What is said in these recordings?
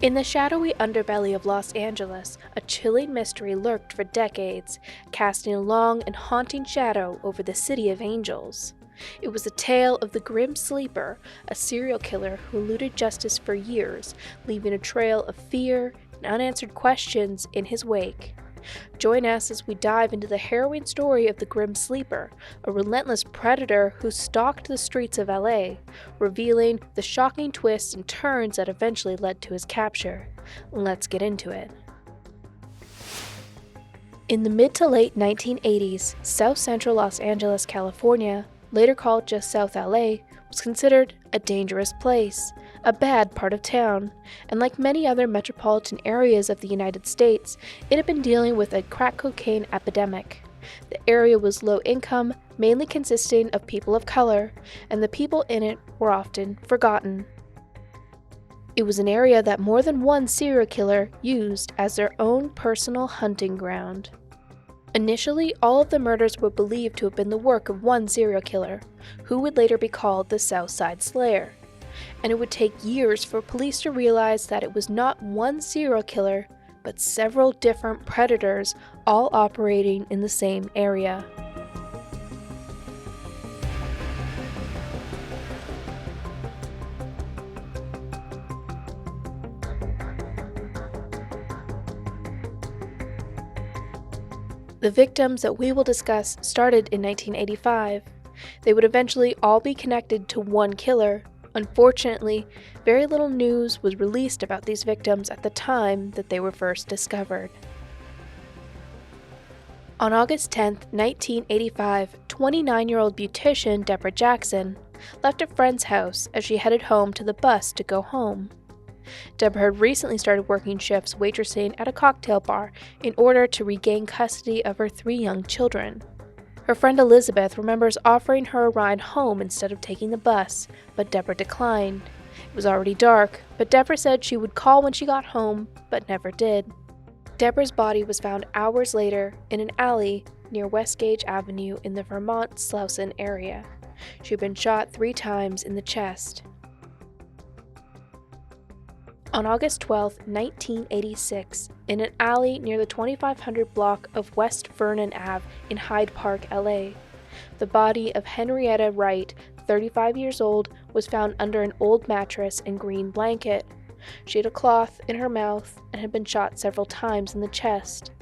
In the shadowy underbelly of Los Angeles, a chilling mystery lurked for decades, casting a long and haunting shadow over the city of angels. It was a tale of the Grim Sleeper, a serial killer who eluded justice for years, leaving a trail of fear and unanswered questions in his wake. Join us as we dive into the harrowing story of the Grim Sleeper, a relentless predator who stalked the streets of LA, revealing the shocking twists and turns that eventually led to his capture. Let's get into it. In the mid to late 1980s, South Central Los Angeles, California, later called just South LA, was considered a dangerous place, a bad part of town, and like many other metropolitan areas of the United States, it had been dealing with a crack cocaine epidemic. The area was low income, mainly consisting of people of color, and the people in it were often forgotten. It was an area that more than one serial killer used as their own personal hunting ground. Initially, all of the murders were believed to have been the work of one serial killer, who would later be called the South Side Slayer. And it would take years for police to realize that it was not one serial killer, but several different predators all operating in the same area. The victims that we will discuss started in 1985. They would eventually all be connected to one killer. Unfortunately, very little news was released about these victims at the time that they were first discovered. On August 10, 1985, 29-year-old beautician Debra Jackson left a friend's house as she headed home to the bus to go home. Debra had recently started working shifts waitressing at a cocktail bar in order to regain custody of her 3 young children. Her friend Elizabeth remembers offering her a ride home instead of taking the bus, but Debra declined. It was already dark, but Debra said she would call when she got home, but never did. Debra's body was found hours later in an alley near West Gage Avenue in the Vermont Slauson area. She had been shot 3 times in the chest. On August 12, 1986, in an alley near the 2500 block of West Vernon Ave in Hyde Park, LA, the body of Henrietta Wright, 35 years old, was found under an old mattress and green blanket. She had a cloth in her mouth and had been shot several times in the chest.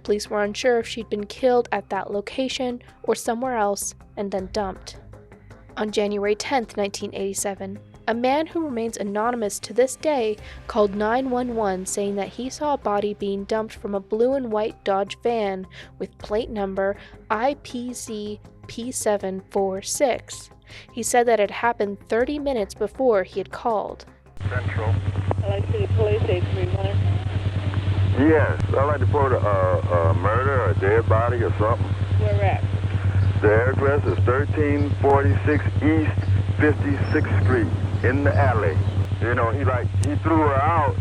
Police were unsure if she'd been killed at that location or somewhere else and then dumped. On January 10, 1987, a man who remains anonymous to this day called 911 saying that he saw a body being dumped from a blue and white Dodge van with plate number IPZ P746. He said that it happened 30 minutes before he had called. Central. I'd like to the police 831. Yes, I'd like to report a murder or a dead body or something. Where at? The address is 1346 East 56th Street in the alley. You know, he threw her out.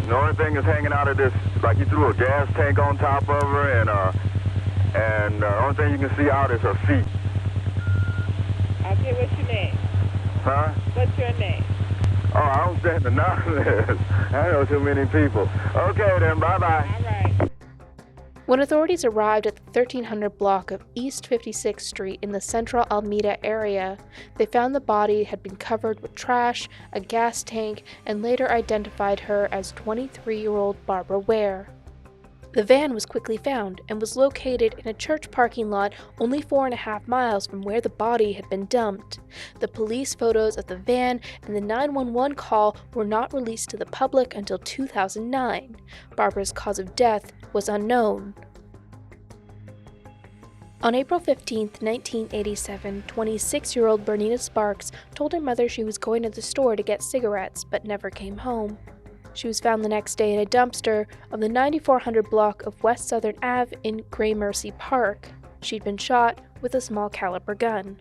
The only thing is hanging out of this, like he threw a gas tank on top of her, and the only thing you can see out is her feet. Okay, what's your name? Huh? What's your name? Oh, I don't stand anonymous. I know too many people. Okay then, bye-bye. All right. When authorities arrived at the 1300 block of East 56th Street in the central Alameda area, they found the body had been covered with trash, a gas tank, and later identified her as 23-year-old Barbara Ware. The van was quickly found and was located in a church parking lot only 4.5 miles from where the body had been dumped. The police photos of the van and the 911 call were not released to the public until 2009. Barbara's cause of death was unknown. On April 15, 1987, 26-year-old Bernita Sparks told her mother she was going to the store to get cigarettes but never came home. She was found the next day in a dumpster of the 9400 block of West Southern Ave in Gramercy Park. She'd been shot with a small caliber gun.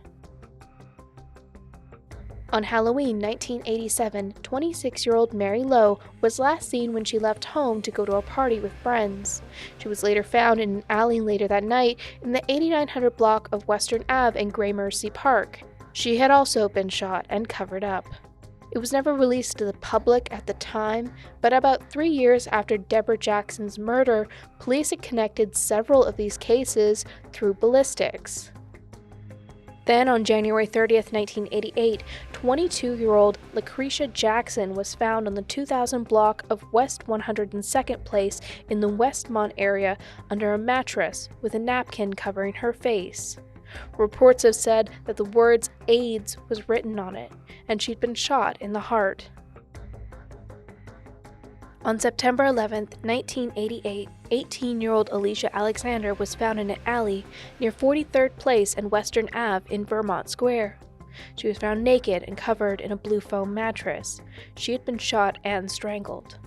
On Halloween 1987, 26-year-old Mary Lowe was last seen when she left home to go to a party with friends. She was later found in an alley later that night in the 8900 block of Western Ave in Gramercy Park. She had also been shot and covered up. It was never released to the public at the time, but about 3 years after Debra Jackson's murder, police had connected several of these cases through ballistics. Then, on January 30th, 1988, 22-year-old Lucretia Jackson was found on the 2000 block of West 102nd Place in the Westmont area under a mattress with a napkin covering her face. Reports have said that the words AIDS was written on it, and she'd been shot in the heart. On September 11, 1988, 18-year-old Alicia Alexander was found in an alley near 43rd Place and Western Ave in Vermont Square. She was found naked and covered in a blue foam mattress. She had been shot and strangled.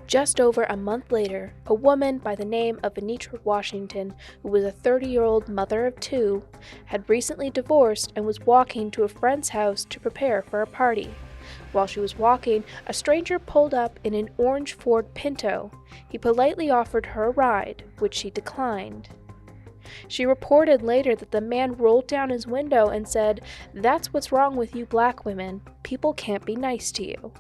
Just over a month later, a woman by the name of Anitra Washington, who was a 30-year-old mother of 2, had recently divorced and was walking to a friend's house to prepare for a party. While she was walking, a stranger pulled up in an orange Ford Pinto. He politely offered her a ride, which she declined. She reported later that the man rolled down his window and said, "That's what's wrong with you black women. People can't be nice to you."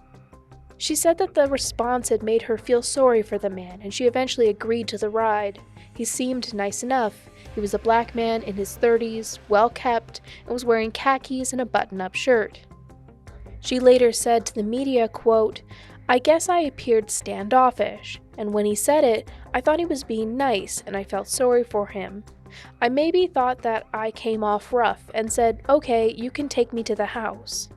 She said that the response had made her feel sorry for the man, and she eventually agreed to the ride. He seemed nice enough. He was a black man in his 30s, well-kept, and was wearing khakis and a button-up shirt. She later said to the media, quote, "I guess I appeared standoffish, and when he said it, I thought he was being nice, and I felt sorry for him. I maybe thought that I came off rough and said, okay, you can take me to the house."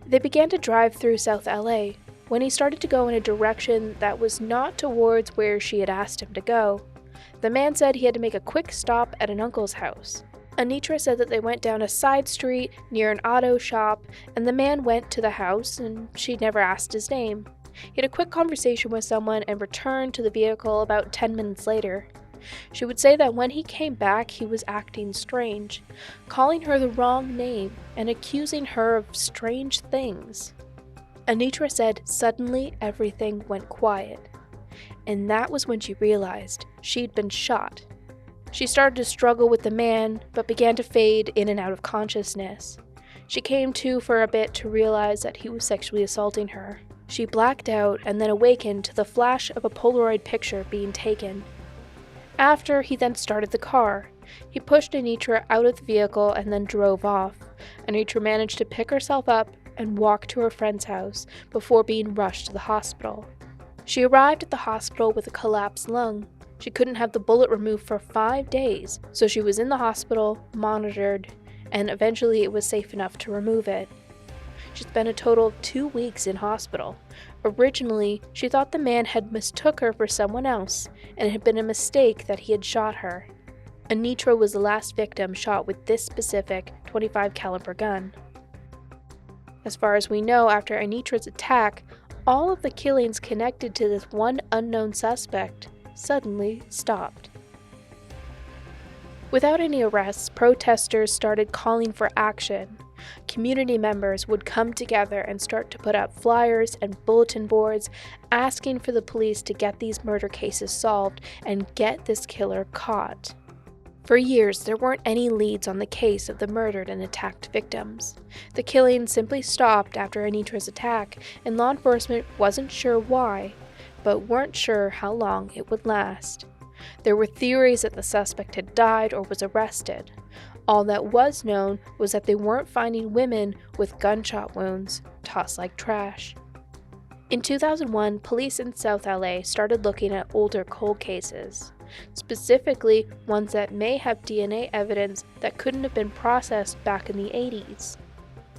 They began to drive through South LA. When he started to go in a direction that was not towards where she had asked him to go, the man said he had to make a quick stop at an uncle's house. Anitra said that they went down a side street near an auto shop, and the man went to the house, and she'd never asked his name. He had a quick conversation with someone and returned to the vehicle about 10 minutes later. She would say that when he came back, he was acting strange, calling her the wrong name and accusing her of strange things. Anitra said suddenly everything went quiet, and that was when she realized she'd been shot. She started to struggle with the man, but began to fade in and out of consciousness. She came to for a bit to realize that he was sexually assaulting her. She blacked out and then awakened to the flash of a Polaroid picture being taken. After, he then started the car. He pushed Anitra out of the vehicle and then drove off. Anitra managed to pick herself up and walk to her friend's house before being rushed to the hospital. She arrived at the hospital with a collapsed lung. She couldn't have the bullet removed for 5 days, so she was in the hospital, monitored, and eventually it was safe enough to remove it. She spent a total of 2 weeks in hospital. Originally, she thought the man had mistook her for someone else, and it had been a mistake that he had shot her. Anitra was the last victim shot with this specific .25 caliber gun. As far as we know, after Anitra's attack, all of the killings connected to this one unknown suspect suddenly stopped. Without any arrests, protesters started calling for action. Community members would come together and start to put up flyers and bulletin boards asking for the police to get these murder cases solved and get this killer caught. For years, there weren't any leads on the case of the murdered and attacked victims. The killing simply stopped after Anitra's attack, and law enforcement wasn't sure why, but weren't sure how long it would last. There were theories that the suspect had died or was arrested. All that was known was that they weren't finding women with gunshot wounds tossed like trash. In 2001, police in South LA started looking at older cold cases, specifically ones that may have DNA evidence that couldn't have been processed back in the 80s.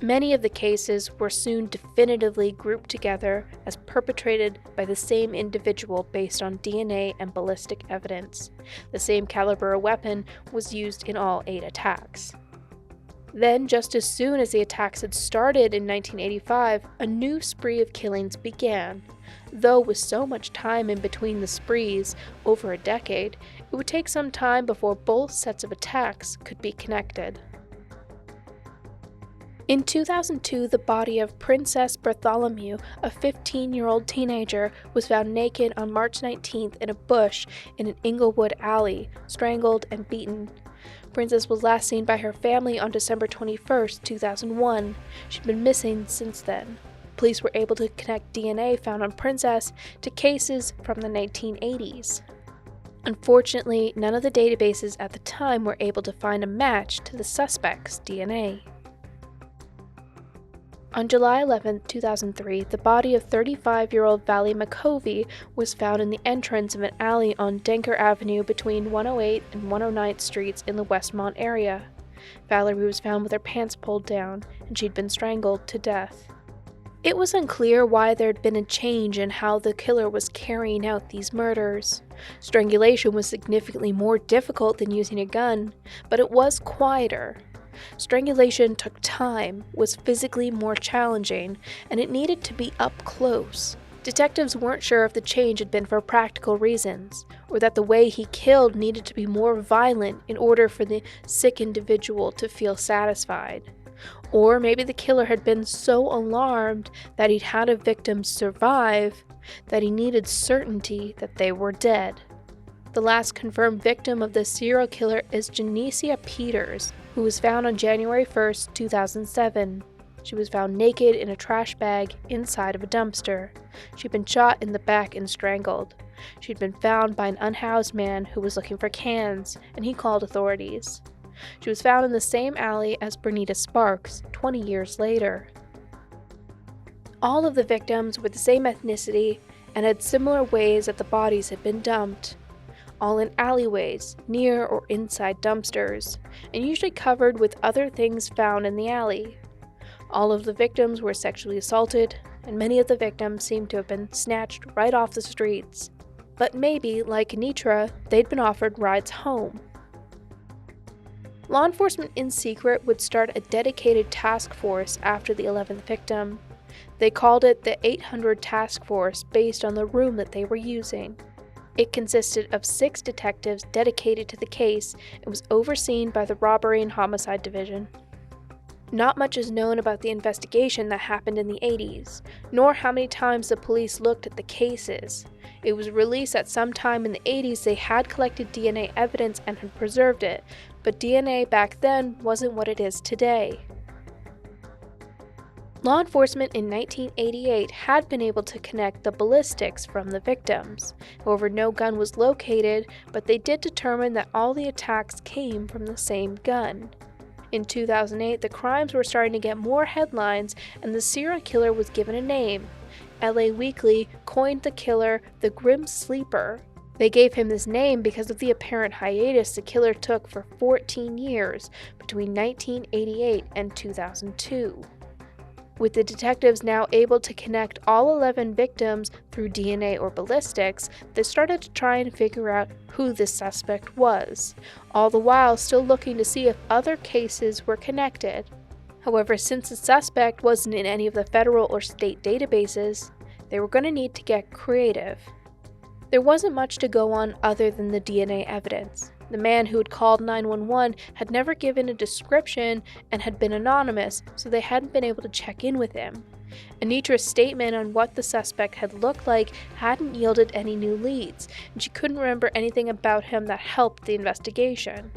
Many of the cases were soon definitively grouped together as perpetrated by the same individual based on DNA and ballistic evidence. The same caliber of weapon was used in all 8 attacks. Then, just as soon as the attacks had started in 1985, a new spree of killings began. Though with so much time in between the sprees, over a decade, it would take some time before both sets of attacks could be connected. In 2002, the body of Princess Bartholomew, a 15-year-old teenager, was found naked on March 19th in a bush in an Inglewood alley, strangled and beaten. Princess was last seen by her family on December 21, 2001. She'd been missing since then. Police were able to connect DNA found on Princess to cases from the 1980s. Unfortunately, none of the databases at the time were able to find a match to the suspect's DNA. On July 11, 2003, the body of 35-year-old Valerie McCovey was found in the entrance of an alley on Denker Avenue between 108 and 109th Streets in the Westmont area. Valerie was found with her pants pulled down, and she'd been strangled to death. It was unclear why there had been a change in how the killer was carrying out these murders. Strangulation was significantly more difficult than using a gun, but it was quieter. Strangulation took time, was physically more challenging, and it needed to be up close. Detectives weren't sure if the change had been for practical reasons, or that the way he killed needed to be more violent in order for the sick individual to feel satisfied. Or maybe the killer had been so alarmed that he'd had a victim survive that he needed certainty that they were dead. The last confirmed victim of the serial killer is Genesia Peters, who was found on January 1, 2007. She was found naked in a trash bag inside of a dumpster. She'd been shot in the back and strangled. She'd been found by an unhoused man who was looking for cans, and he called authorities. She was found in the same alley as Bernita Sparks 20 years later. All of the victims were the same ethnicity and had similar ways that the bodies had been dumped. All in alleyways, near or inside dumpsters, and usually covered with other things found in the alley. All of the victims were sexually assaulted, and many of the victims seemed to have been snatched right off the streets. But maybe, like Anitra, they'd been offered rides home. Law enforcement in secret would start a dedicated task force after the 11th victim. They called it the 800 Task Force based on the room that they were using. It consisted of 6 detectives dedicated to the case and was overseen by the Robbery and Homicide Division. Not much is known about the investigation that happened in the 80s, nor how many times the police looked at the cases. It was released that sometime in the 80s they had collected DNA evidence and had preserved it, but DNA back then wasn't what it is today. Law enforcement in 1988 had been able to connect the ballistics from the victims. However, no gun was located, but they did determine that all the attacks came from the same gun. In 2008, the crimes were starting to get more headlines, and the serial killer was given a name. LA Weekly coined the killer the Grim Sleeper. They gave him this name because of the apparent hiatus the killer took for 14 years between 1988 and 2002. With the detectives now able to connect all 11 victims through DNA or ballistics, they started to try and figure out who the suspect was, all the while still looking to see if other cases were connected. However, since the suspect wasn't in any of the federal or state databases, they were going to need to get creative. There wasn't much to go on other than the DNA evidence. The man who had called 911 had never given a description and had been anonymous, so they hadn't been able to check in with him. Anitra's statement on what the suspect had looked like hadn't yielded any new leads, and she couldn't remember anything about him that helped the investigation.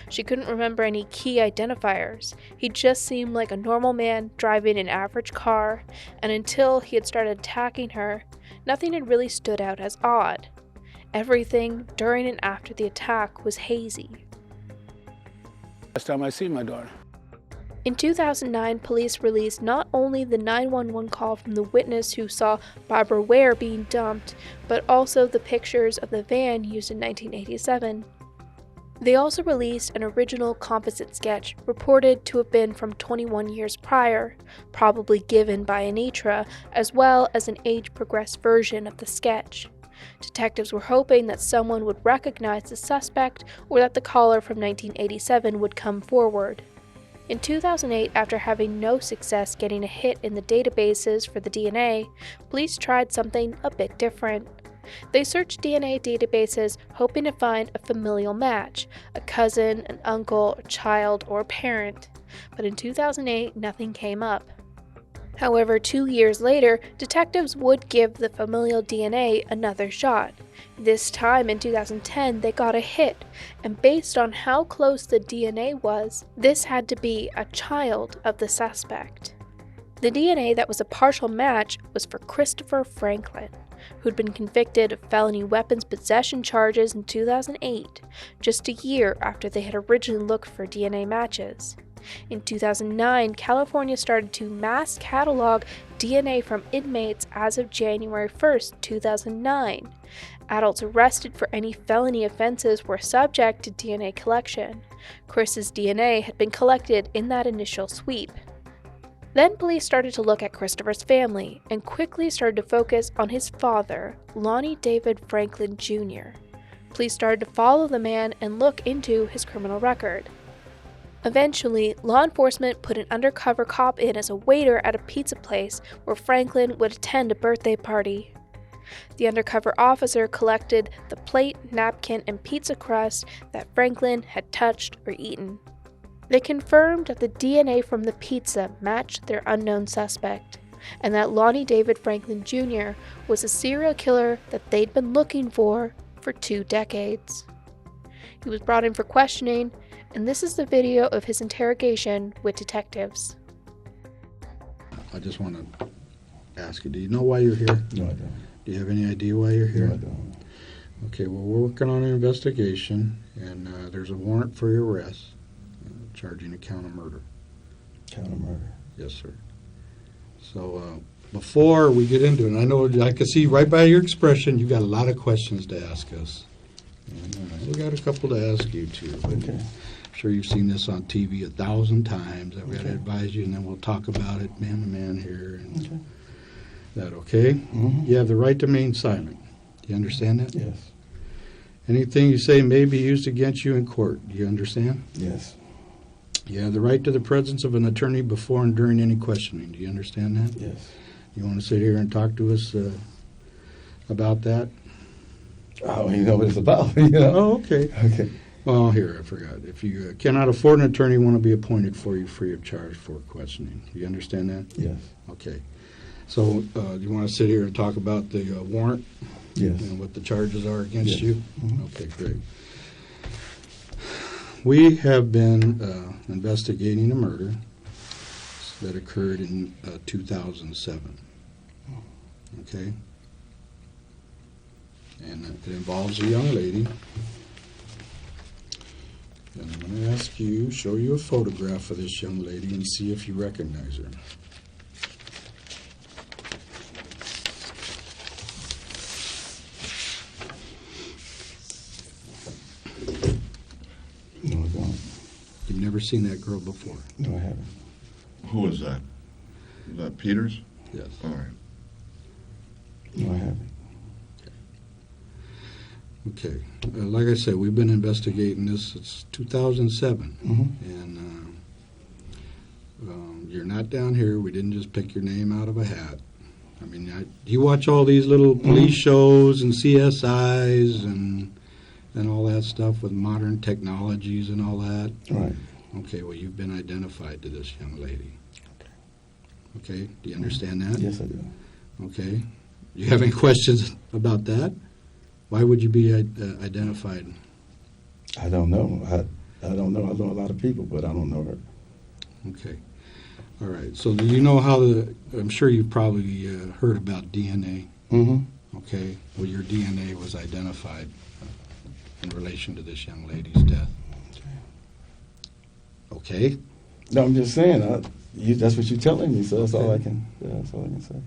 She couldn't remember any key identifiers. He just seemed like a normal man driving an average car, and until he had started attacking her, nothing had really stood out as odd. Everything during and after the attack was hazy. Last time I seen my daughter. In 2009, police released not only the 911 call from the witness who saw Barbara Ware being dumped, but also the pictures of the van used in 1987. They also released an original composite sketch reported to have been from 21 years prior, probably given by Anitra, as well as an age-progressed version of the sketch. Detectives were hoping that someone would recognize the suspect or that the caller from 1987 would come forward. In 2008, after having no success getting a hit in the databases for the DNA, police tried something a bit different. They searched DNA databases hoping to find a familial match, a cousin, an uncle, a child, or a parent. But in 2008, nothing came up. However, 2 years later, detectives would give the familial DNA another shot. This time in 2010, they got a hit, and based on how close the DNA was, this had to be a child of the suspect. The DNA that was a partial match was for Christopher Franklin, who'd been convicted of felony weapons possession charges in 2008, just a year after they had originally looked for DNA matches. In 2009, California started to mass catalog DNA from inmates as of January 1, 2009. Adults arrested for any felony offenses were subject to DNA collection. Chris's DNA had been collected in that initial sweep. Then police started to look at Christopher's family and quickly started to focus on his father, Lonnie David Franklin Jr. Police started to follow the man and look into his criminal record. Eventually, law enforcement put an undercover cop in as a waiter at a pizza place where Franklin would attend a birthday party. The undercover officer collected the plate, napkin, and pizza crust that Franklin had touched or eaten. They confirmed that the DNA from the pizza matched their unknown suspect, and that Lonnie David Franklin Jr. was a serial killer that they'd been looking for 2 decades. He was brought in for questioning, and this is the video of his interrogation with detectives. I just want to ask you, do you know why you're here? No, I don't. Do you have any idea why you're here? No, I don't. Okay, well, we're working on an investigation, and there's a warrant for your arrest, charging a count of murder. Count of murder. Yes, sir. So before we get into it, I know I can see right by your expression you got a lot of questions to ask us. And, we got a couple to ask you, too. But Okay. I'm sure you've seen this on TV 1,000 times. I've got to Okay. advise you, and then we'll talk about it man to man here. And Okay. that okay? Mhm. You have the right to remain silent. Do you understand that? Yes. Anything you say may be used against you in court. Do you understand? Yes. You have the right to the presence of an attorney before and during any questioning. Do you understand that? Yes. You want to sit here and talk to us about that? I don't even know what it's about. You know. Oh, okay. Okay. Well, here, I forgot. If you cannot afford an attorney, want to be appointed for you free of charge for questioning. Do you understand that? Yes. Okay. So you want to sit here and talk about the warrant? Yes. And what the charges are against Yes. you? Mhm. Okay, great. We have been investigating a murder that occurred in 2007. Okay? And it involves a young lady. And I'm going to ask you, show you a photograph of this young lady and see if you recognize her. No, I don't. You've never seen that girl before? No, I haven't. Who is that? Is that Peters? Yes. All right. No, I haven't. Okay. Like I said, we've been investigating this since 2007. Mm-hmm. And you're not down here. We didn't just pick your name out of a hat. I mean, you watch all these little police shows and CSIs and all that stuff with modern technologies and all that. Right. Okay, well, you've been identified to this young lady. Okay, do you understand that? Yes, I do. Okay. Do you have any questions about that? Why would you be identified? I don't know. I don't know. I know a lot of people, but I don't know her. Okay. All right. So do you know how I'm sure you've probably heard about DNA. Mm-hmm. Okay. Well, your DNA was identified in relation to this young lady's death. Okay. No, I'm just saying. That's what you're telling me, so that's all I can. Yeah, that's all I can say.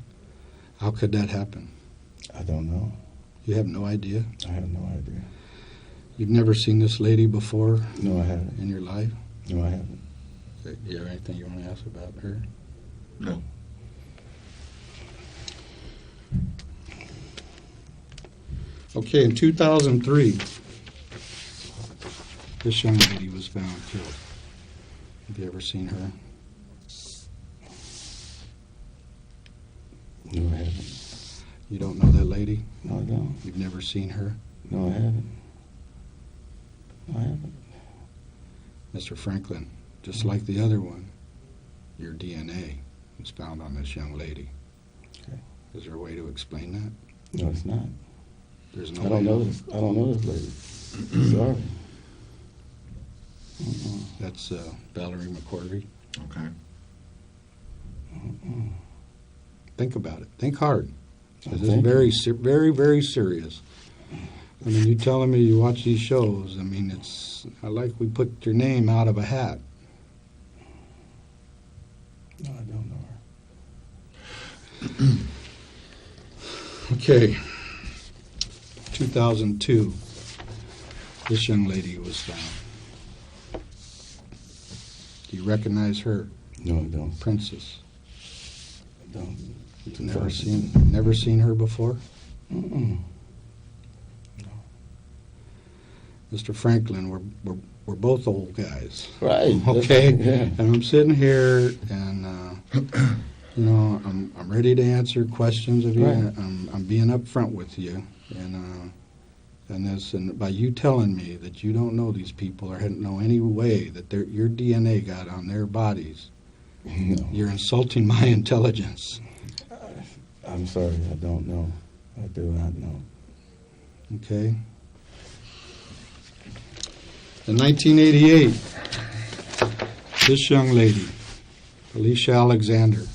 How could that happen? I don't know. You have no idea? I have no idea. You've never seen this lady before No, I haven't. in your life? No, I haven't. Okay. Do you have anything you want to ask about her? No. Okay, in 2003, this young lady was found killed. Have you ever seen her? No, I haven't. You don't know that lady? No, I don't. You've never seen her? No, I haven't. No, I haven't. Mr. Franklin, just like the other one, your DNA was found on this young lady. Okay. Is there a way to explain that? No, it's not. There's no I don't way. know this. I don't know this lady. Sorry. That's Valerie McCorvey. Okay. Think about it. Think hard. 'Cause I'm it's very, very serious. I mean, you telling me you watch these shows. I mean, it's like we put your name out of a hat. No, I don't know her. Okay. 2002. This young lady was found. Do you recognize her? No, I don't. Princess. I don't. You've never seen her before? Mm-mm. Mr. Franklin, we're both old guys. Right. Okay? Yeah. And I'm sitting here and you know, I'm ready to answer questions of you. Right. I'm being upfront with you. And by you telling me that you don't know these people or hadn't know any way that your DNA got on their bodies, No. you're insulting my intelligence. I'm sorry, I don't know. I do not know. Okay? In 1988, this young lady, Alicia Alexander,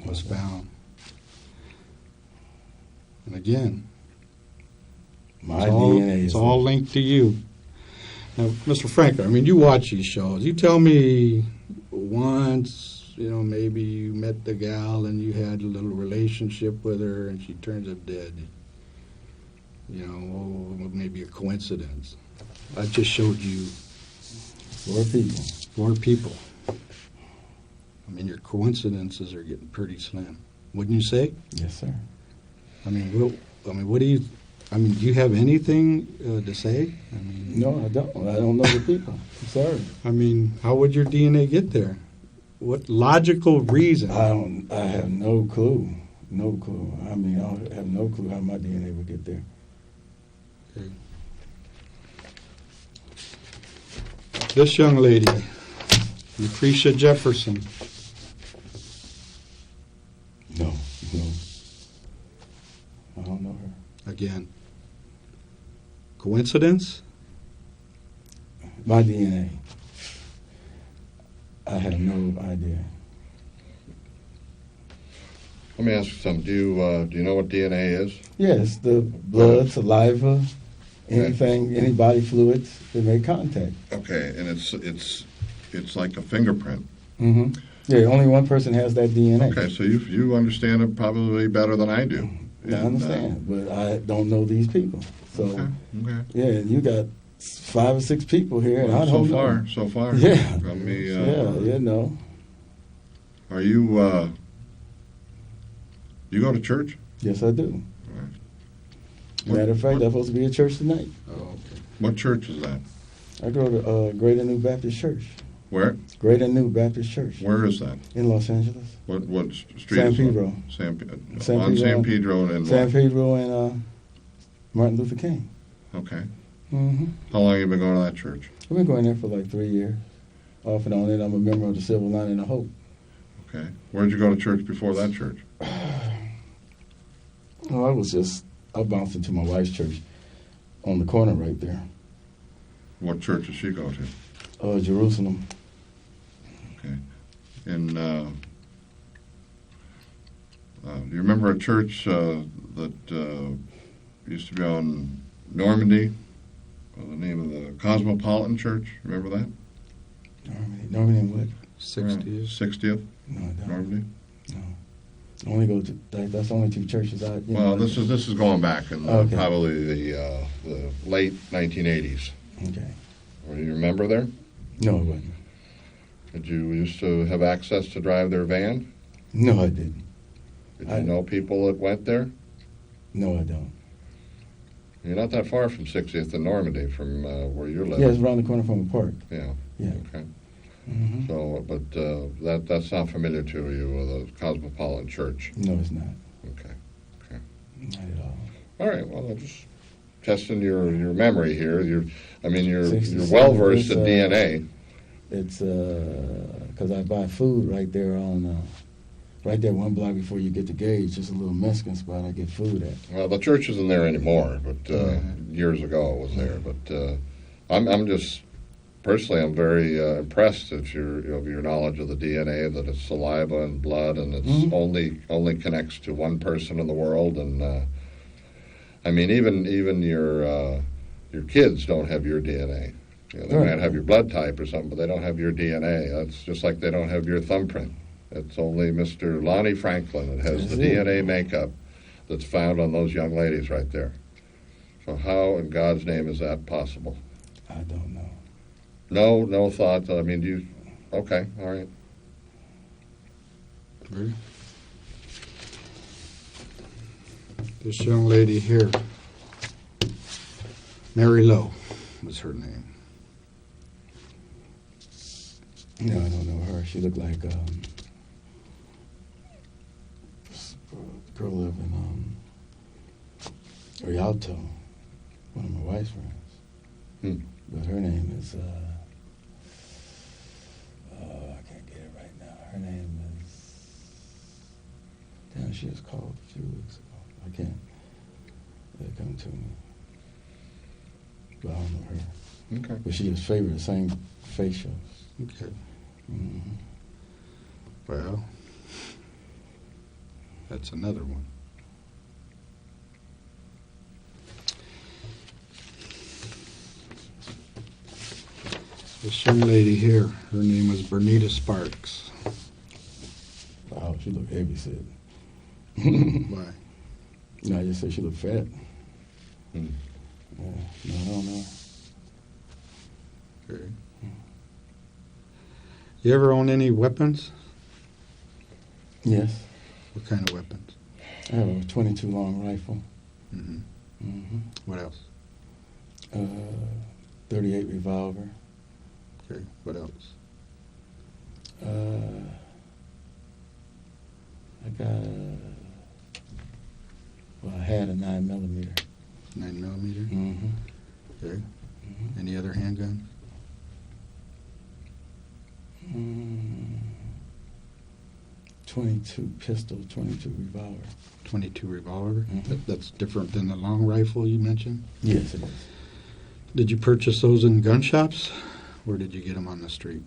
was found. And again, My it's all, DNA is it's all linked to you. Now, Mr. Franklin, I mean, you watch these shows. You tell me once, you know, maybe you met the gal and you had a little relationship with her and she turns up dead. You know, maybe a coincidence. I just showed you 4 people. 4 people. I mean, your coincidences are getting pretty slim. Wouldn't you say? Yes, sir. I mean, what do you? I mean, do you have anything to say? I mean, No, I don't. I don't know the people. I'm sorry. I mean, how would your DNA get there? What logical reason? I have no clue. No clue. I mean, I have no clue how my DNA would get there. Okay. This young lady, Lucretia Jefferson. No. I don't know her. Again. Coincidence? My DNA. I have no idea. Let me ask you something. Do you know what DNA is? Yes, the blood, saliva, anything, any body fluids that make contact. Okay, and it's like a fingerprint. Mm-hmm. Yeah, only one person has that DNA. Okay, so you understand it probably better than I do. I understand, but I don't know these people. So, Okay. yeah, you got 5 or 6 people here, and Well, I don't know. so far. Yeah. From me, Yeah, no. Are you you go to church? Yes, I do. Right. Matter of fact, I'm supposed to be at church tonight. Oh, okay. What church is that? I go to Greater New Baptist Church. Where? Greater New Baptist Church Where is that? in Los Angeles. What street? San is that? Pedro. San San Pedro and San what? Pedro and Martin Luther King. Okay. Mm-hmm. How long have you been going to that church? I've been going there for like 3 years. Off and on it. I'm a member of the Silver Lining of Hope. Okay. Where'd you go to church before that church? Well, I bounced into my wife's church on the corner right there. What church does she go to? Jerusalem. Okay. And do you remember a church that used to be on Normandy? The name of the Cosmopolitan Church. Remember that? Normandy and what? 60th. 60th? No, I don't. Normandy? No. I only go to that's only 2 churches I. Well, this is going back in Okay. probably the late 1980s. Okay. Or do you remember there? No, it wasn't. Did you used to have access to drive their van? No, I didn't. Did you know people that went there? No, I don't. You're not that far from 60th and Normandy from where you're living. Yeah, it's around the corner from the park. Yeah. Yeah. Okay. Mm-hmm. So, but that's not familiar to you, the Cosmopolitan Church. No, it's not. Okay. Not at all. All right. Well, I just testing your memory here. You're 67. well versed It's, in DNA. It's because I buy food right there on, right there 1 block before you get to Gage. Just a little Mexican spot I get food at. Well, the church isn't there anymore, but years ago it was there. But I'm just personally, I'm very impressed at your knowledge of the DNA, that it's saliva and blood, and it's only connects to one person in the world. And I mean, even your kids don't have your DNA. They might have your blood type or something, but they don't have your DNA. That's just like they don't have your thumbprint. It's only Mr. Lonnie Franklin that has the DNA makeup that's found on those young ladies right there. So how in God's name is that possible? I don't know. No thought. I mean, do you? Okay, all right. Ready? This young lady here, Mary Lowe was her name. No, I don't know her. She looked like a girl lived in Rialto, one of my wife's friends. But her name is, I can't get it right now. Her name is, she was called a few weeks ago. I can't, they come to me. But I don't know her. Okay. But she just favored the same facials. Okay. Mm-hmm. Well, that's another one. This young lady here, her name was Bernita Sparks. Wow, she looked heavy set. Why? No, I just said she looked fat. Hmm. Yeah, no, I don't know. Okay. You ever own any weapons? Yes. What kind of weapons? I have a 22 long rifle. Mm-hmm. Mm-hmm. What else? 38 revolver. Okay. What else? I got, I had a 9mm. 9mm? Mm-hmm. Okay. Mm-hmm. Any other handgun? 22 pistol, 22 revolver. 22 revolver? Mm-hmm. That's different than the long rifle you mentioned? Yes, it is. Did you purchase those in gun shops, or did you get them on the street?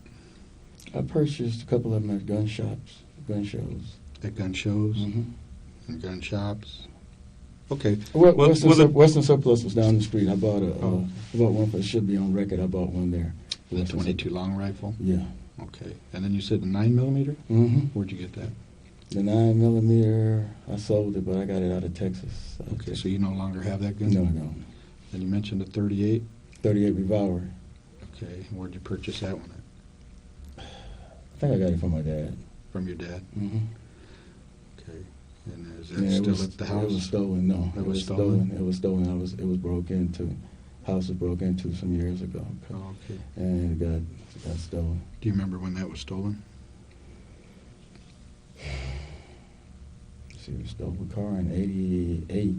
I purchased a couple of them at gun shops, gun shows. At gun shows Mm-hmm. and gun shops? Okay. Western Surplus was down the street. I bought one for, it should be on record, I bought one there. The 22 long rifle? Yeah. Okay. And then you said the 9mm? Mm-hmm. Where'd you get that? The 9mm, I sold it, but I got it out of Texas. Okay, so you no longer have that gun? No, I don't. And you mentioned a 38? 38 revolver. Okay. Where'd you purchase that one at? I think I got it from my dad. From your dad? Mm-hmm. Okay. And is that still at the house? It was stolen. No, It was stolen? It was stolen. It was broke into. House was broke into some years ago. Oh, okay. And it got stolen. Do you remember when that was stolen? See, we stole a car in '88,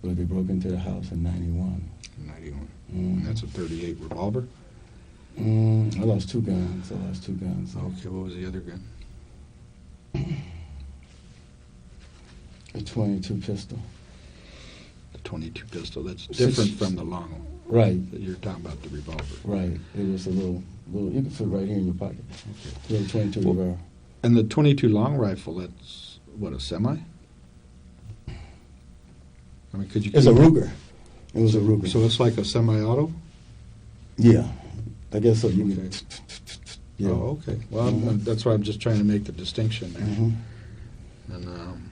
but they broke into the house in '91. 91. Mm. And that's a 38 revolver? I lost two guns. Okay, what was the other gun? A 22 pistol. The 22 pistol. That's different from the long one. Right. You're talking about the revolver. Right. It was a little. You can fit right here in your pocket. Okay. Little 22 Well, revolver. And the 22 long rifle, that's, what, a semi? I mean, could you... It's a Ruger. It was a Ruger. So it's like a semi-auto? Yeah. I guess so. You Okay. can... Yeah. Oh, okay. Well, Mhm. that's why I'm just trying to make the distinction there. Mm-hmm. And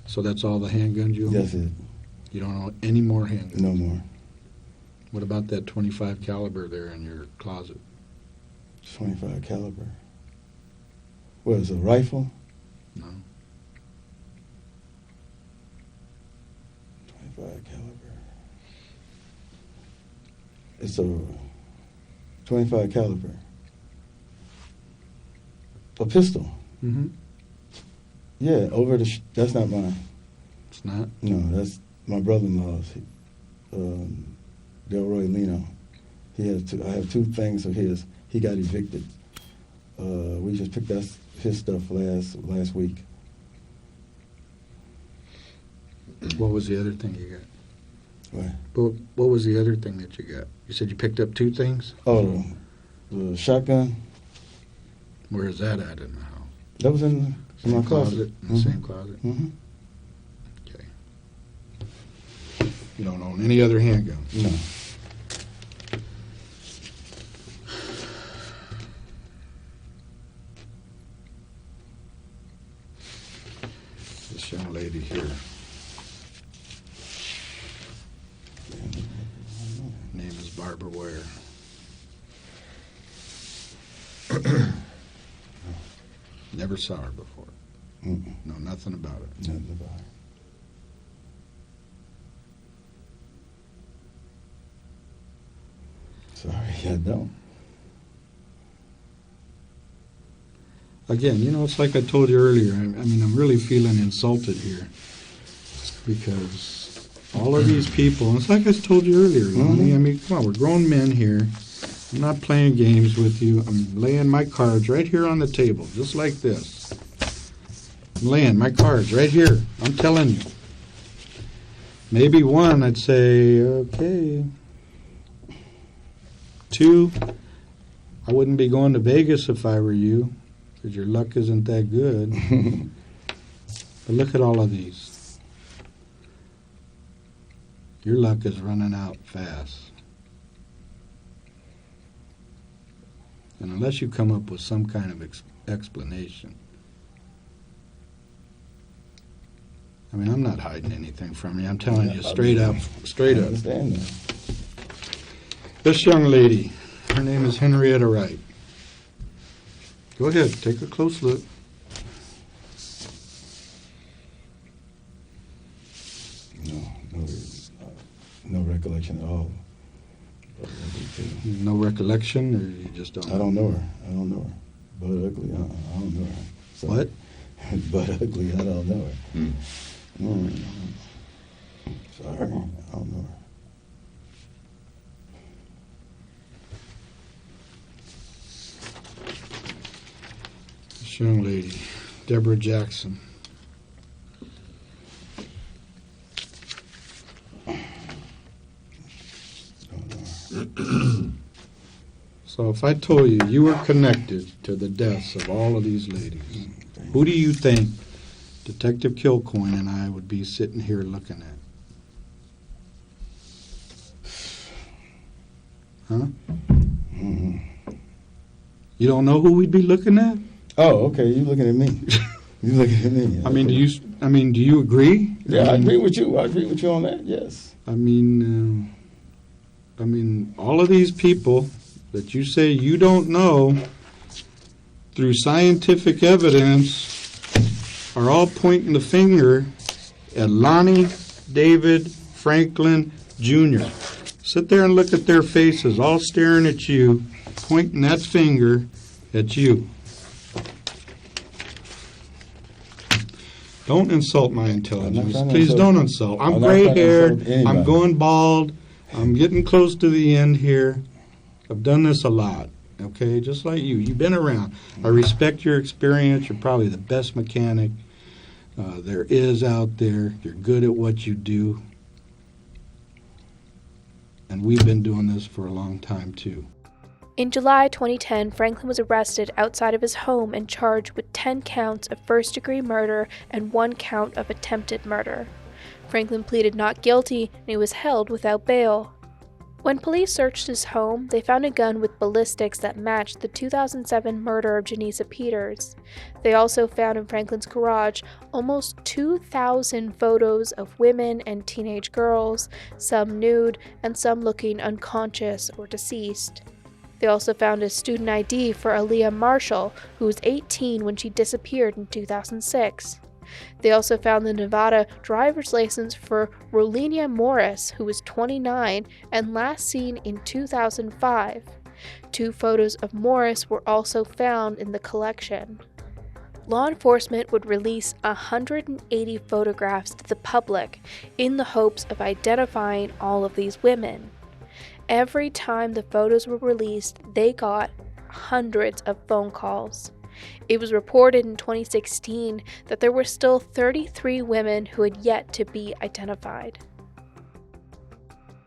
so that's all the handguns you own? That's it. You don't own any more handguns? No more. What about that 25 caliber there in your closet? 25 caliber. What is it, a rifle? No. 25 caliber. It's a 25 caliber. A pistol. Mm-hmm. Yeah, over the. That's not mine. It's not? No, that's my brother-in-law's. Delroy Lino. He has I have 2 things of his. He got evicted. We just picked up his stuff last week. What was the other thing you got? What? What was the other thing that you got? You said you picked up 2 things? Oh, the shotgun. Where is that at in the house? That was in my closet. In the same closet? Mm-hmm. Okay. You don't own any other handguns? No. This young lady here. Name is Barbara Ware. Never saw her before. Mm-mm. Know nothing about it. Nothing about it. Sorry, I don't. Again, it's like I told you earlier. I mean, I'm really feeling insulted here because all of these people, and it's like I told you earlier, Lonnie, I mean, come on, we're grown men here. I'm not playing games with you. I'm laying my cards right here on the table, just like this. I'm laying my cards right here. I'm telling you. Maybe 1, I'd say, okay. 2, I wouldn't be going to Vegas if I were you, because your luck isn't that good. But look at all of these. Your luck is running out fast. And unless you come up with some kind of explanation. I mean, I'm not hiding anything from you. I'm telling you straight up. Straight up. I understand that. This young lady, her name is Henrietta Wright. Go ahead, take a close look. No recollection at all. No recollection, or you just don't? I don't know her. But ugly, I don't know her. So, What? But ugly, I don't know her. Sorry, I don't know her. This young lady, Debra Jackson. So if I told you you were connected to the deaths of all of these ladies, who do you think Detective Kilcoyne and I would be sitting here looking at? Huh? Mm-hmm. You don't know who we'd be looking at? Oh, okay. You looking at me? You looking at me? I mean, do you agree? Yeah, I agree with you. I agree with you on that. Yes. I mean, all of these people that you say you don't know, through scientific evidence, are all pointing the finger at Lonnie David Franklin Jr. Sit there and look at their faces, all staring at you, pointing that finger at you. Don't insult my intelligence. Please don't insult. I'm gray-haired. I'm going bald. I'm getting close to the end here. I've done this a lot, okay? Just like you. You've been around. I respect your experience. You're probably the best mechanic there is out there. You're good at what you do. And we've been doing this for a long time, too. In July 2010, Franklin was arrested outside of his home and charged with 10 counts of first-degree murder and 1 count of attempted murder. Franklin pleaded not guilty, and he was held without bail. When police searched his home, they found a gun with ballistics that matched the 2007 murder of Janisa Peters. They also found in Franklin's garage almost 2,000 photos of women and teenage girls, some nude and some looking unconscious or deceased. They also found a student ID for Aaliyah Marshall, who was 18 when she disappeared in 2006. They also found the Nevada driver's license for Rolenia Morris, who was 29 and last seen in 2005. 2 photos of Morris were also found in the collection. law enforcement would release 180 photographs to the public in the hopes of identifying all of these women. Every time the photos were released, they got hundreds of phone calls. It was reported in 2016 that there were still 33 women who had yet to be identified.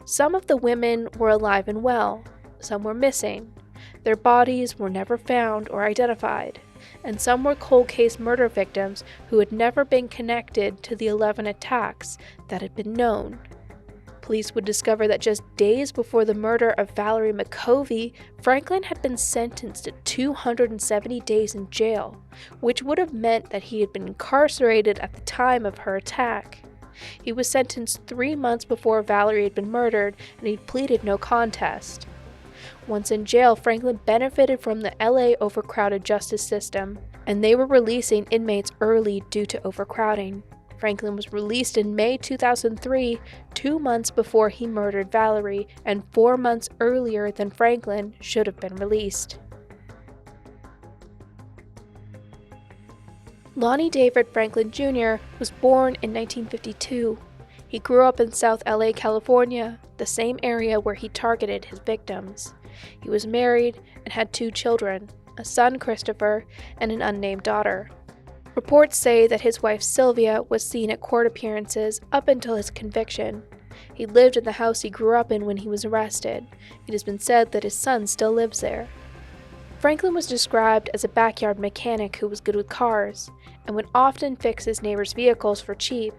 Some of the women were alive and well, some were missing. Their bodies were never found or identified, and some were cold case murder victims who had never been connected to the 11 attacks that had been known. Police would discover that just days before the murder of Valerie McCovey, Franklin had been sentenced to 270 days in jail, which would have meant that he had been incarcerated at the time of her attack. He was sentenced 3 months before Valerie had been murdered, and he pleaded no contest. Once in jail, Franklin benefited from the LA overcrowded justice system, and they were releasing inmates early due to overcrowding. Franklin was released in May 2003, 2 months before he murdered Valerie, and 4 months earlier than Franklin should have been released. Lonnie David Franklin Jr. was born in 1952. He grew up in South LA, California, the same area where he targeted his victims. He was married and had 2 children, a son Christopher and an unnamed daughter. Reports say that his wife Sylvia was seen at court appearances up until his conviction. He lived in the house he grew up in when he was arrested. It has been said that his son still lives there. Franklin was described as a backyard mechanic who was good with cars and would often fix his neighbors' vehicles for cheap.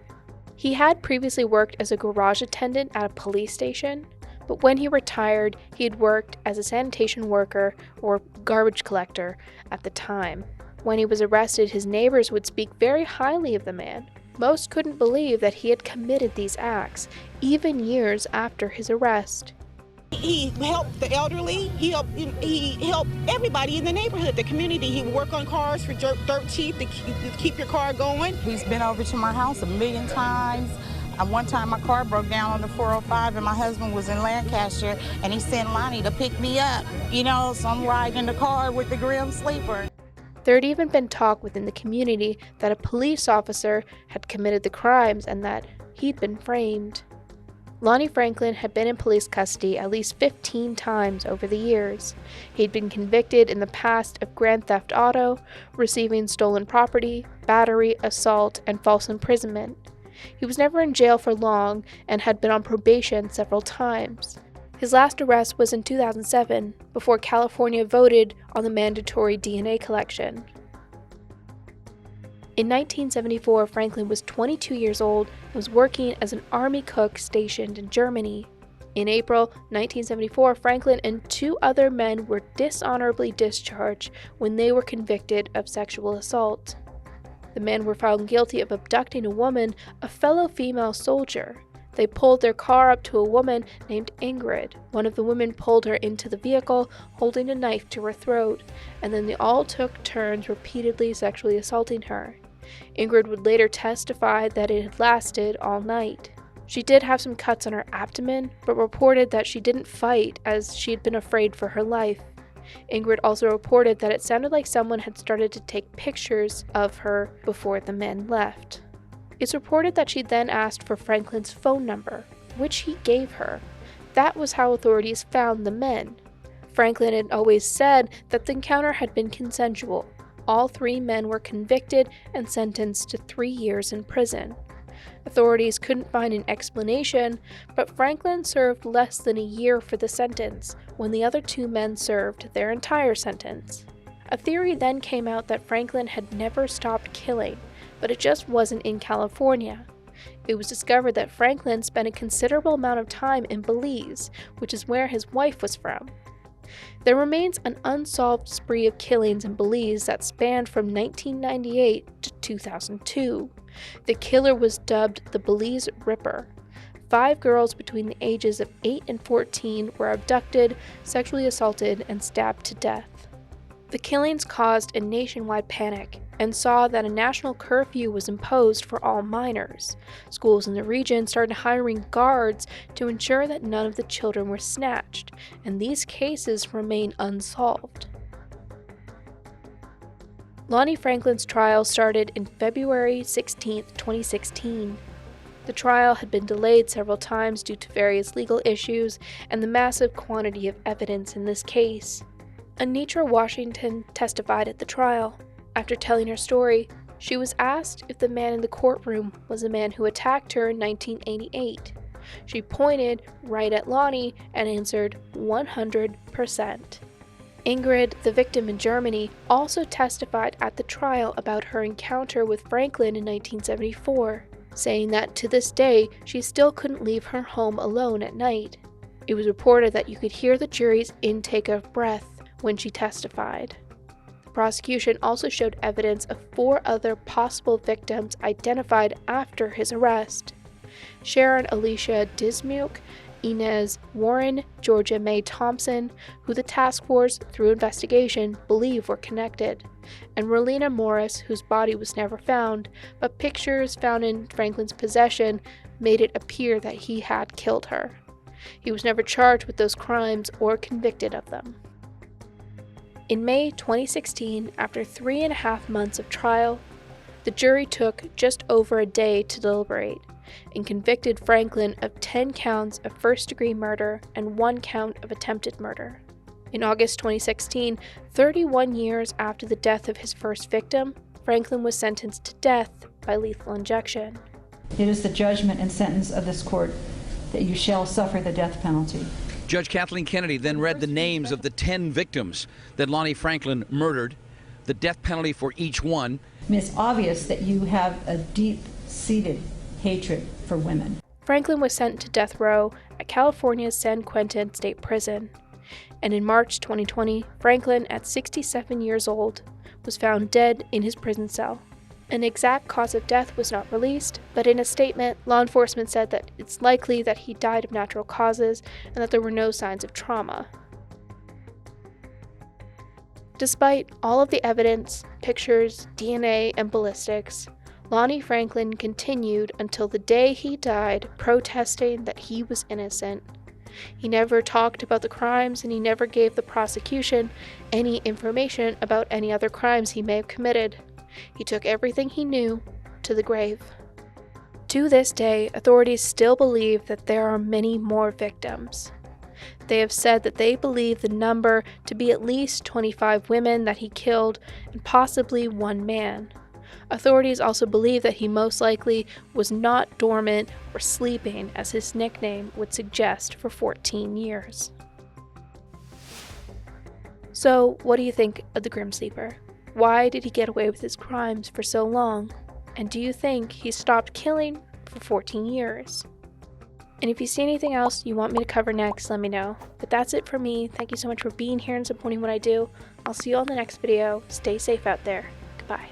He had previously worked as a garage attendant at a police station, but when he retired, he had worked as a sanitation worker or garbage collector at the time. When he was arrested, his neighbors would speak very highly of the man. Most couldn't believe that he had committed these acts, even years after his arrest. He helped the elderly, he helped everybody in the neighborhood, the community. He would work on cars for dirt cheap to keep your car going. He's been over to my house 1,000,000 times. One time my car broke down on the 405 and my husband was in Lancaster and he sent Lonnie to pick me up. So I'm riding in the car with the grim sleeper. There had even been talk within the community that a police officer had committed the crimes and that he'd been framed. Lonnie Franklin had been in police custody at least 15 times over the years. He'd been convicted in the past of grand theft auto, receiving stolen property, battery, assault, and false imprisonment. He was never in jail for long and had been on probation several times. His last arrest was in 2007, before California voted on the mandatory DNA collection. In 1974, Franklin was 22 years old and was working as an army cook stationed in Germany. In April 1974, Franklin and 2 other men were dishonorably discharged when they were convicted of sexual assault. The men were found guilty of abducting a woman, a fellow female soldier. They pulled their car up to a woman named Ingrid. One of the women pulled her into the vehicle, holding a knife to her throat, and then they all took turns repeatedly sexually assaulting her. Ingrid would later testify that it had lasted all night. She did have some cuts on her abdomen, but reported that she didn't fight as she had been afraid for her life. Ingrid also reported that it sounded like someone had started to take pictures of her before the men left. It's reported that she then asked for Franklin's phone number, which he gave her. That was how authorities found the men. Franklin had always said that the encounter had been consensual. All 3 men were convicted and sentenced to 3 years in prison. Authorities couldn't find an explanation, but Franklin served less than a year for the sentence, when the other 2 men served their entire sentence. A theory then came out that Franklin had never stopped killing, but it just wasn't in California. It was discovered that Franklin spent a considerable amount of time in Belize, which is where his wife was from. There remains an unsolved spree of killings in Belize that spanned from 1998 to 2002. The killer was dubbed the Belize Ripper. 5 girls between the ages of 8 and 14 were abducted, sexually assaulted, and stabbed to death. The killings caused a nationwide panic and saw that a national curfew was imposed for all minors. Schools in the region started hiring guards to ensure that none of the children were snatched, and these cases remain unsolved. Lonnie Franklin's trial started in February 16, 2016. The trial had been delayed several times due to various legal issues and the massive quantity of evidence in this case. Anitra Washington testified at the trial. After telling her story, she was asked if the man in the courtroom was the man who attacked her in 1988. She pointed right at Lonnie and answered 100%. Ingrid, the victim in Germany, also testified at the trial about her encounter with Franklin in 1974, saying that to this day she still couldn't leave her home alone at night. It was reported that you could hear the jury's intake of breath when she testified. The prosecution also showed evidence of 4 other possible victims identified after his arrest: Sharon Alicia Dismuke, Inez Warren, Georgia Mae Thompson, who the task force, through investigation, believe were connected, and Rolina Morris, whose body was never found, but pictures found in Franklin's possession made it appear that he had killed her. He was never charged with those crimes or convicted of them. In May 2016, after 3.5 months of trial, the jury took just over a day to deliberate and convicted Franklin of 10 counts of first-degree murder and 1 count of attempted murder. In August 2016, 31 years after the death of his first victim, Franklin was sentenced to death by lethal injection. It is the judgment and sentence of this court that you shall suffer the death penalty. Judge Kathleen Kennedy then read the names of the 10 victims that Lonnie Franklin murdered, the death penalty for each one. I mean, it's obvious that you have a deep-seated hatred for women. Franklin was sent to death row at California's San Quentin State Prison. And in March 2020, Franklin, at 67 years old, was found dead in his prison cell. An exact cause of death was not released, but in a statement, law enforcement said that it's likely that he died of natural causes and that there were no signs of trauma. Despite all of the evidence, pictures, DNA, and ballistics, Lonnie Franklin continued until the day he died, protesting that he was innocent. He never talked about the crimes, and he never gave the prosecution any information about any other crimes he may have committed. He took everything he knew to the grave. To this day, authorities still believe that there are many more victims. They have said that they believe the number to be at least 25 women that he killed and possibly 1 man. Authorities also believe that he most likely was not dormant or sleeping, as his nickname would suggest, for 14 years. So, what do you think of the Grim Sleeper? Why did he get away with his crimes for so long? And do you think he stopped killing for 14 years? And if you see anything else you want me to cover next, let me know. But that's it for me. Thank you so much for being here and supporting what I do. I'll see you on the next video. Stay safe out there. Goodbye.